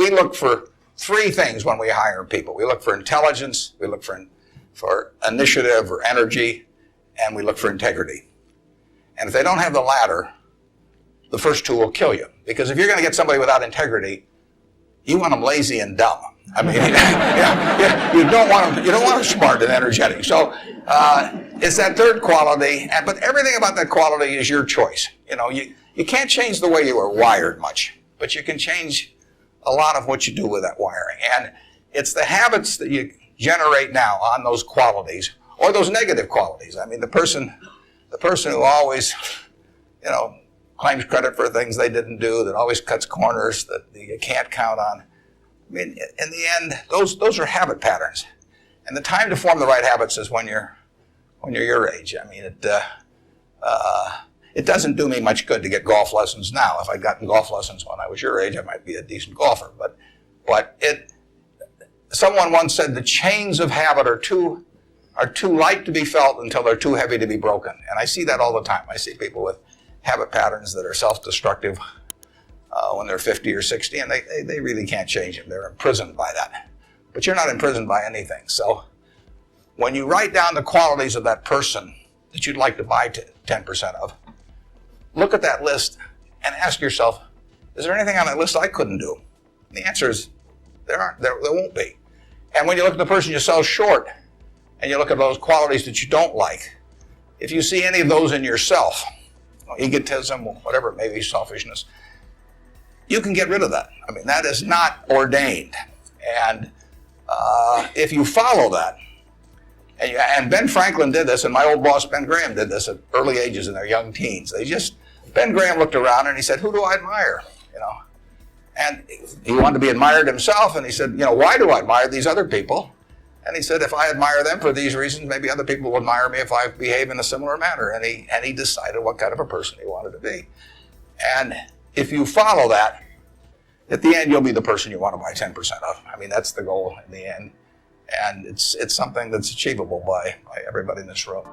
we look for three things when we hire people. We look for intelligence, we look for initiative or energy, and we look for integrity. And if they don't have the latter, the first two will kill you. Because if you're going to get somebody without integrity, you want them lazy and dumb. I mean, you don't want them smart and energetic. So it's that third quality, but everything about that quality is your choice. You can't change the way you are wired much, but you can change a lot of what you do with that wiring. And it's the habits that you generate now on those qualities, or those negative qualities. I mean, the person who always, claims credit for things they didn't do, that always cuts corners, that you can't count on. I mean, in the end, those are habit patterns. And the time to form the right habits is when you're your age. I mean, it doesn't do me much good to get golf lessons now. If I'd gotten golf lessons when I was your age, I might be a decent golfer. But someone once said the chains of habit are too light to be felt until they're too heavy to be broken. And I see that all the time. I see people with habit patterns that are self-destructive when they're 50 or 60, and they really can't change them. They're imprisoned by that. But you're not imprisoned by anything. So when you write down the qualities of that person that you'd like to buy 10% of, look at that list and ask yourself, is there anything on that list I couldn't do? And the answer is there won't be. And when you look at the person you sell short and you look at those qualities that you don't like, if you see any of those in yourself, egotism, whatever it may be, selfishness, you can get rid of that. I mean, that is not ordained. And if you follow that, and Ben Franklin did this, and my old boss Ben Graham did this at early ages in their young teens. Ben Graham looked around and he said, who do I admire? And he wanted to be admired himself, and he said, why do I admire these other people? And he said, if I admire them for these reasons, maybe other people will admire me if I behave in a similar manner. And he decided what kind of a person he wanted to be. And if you follow that, at the end, you'll be the person you want to buy 10% of. I mean, that's the goal in the end. And it's something that's achievable by everybody in this room.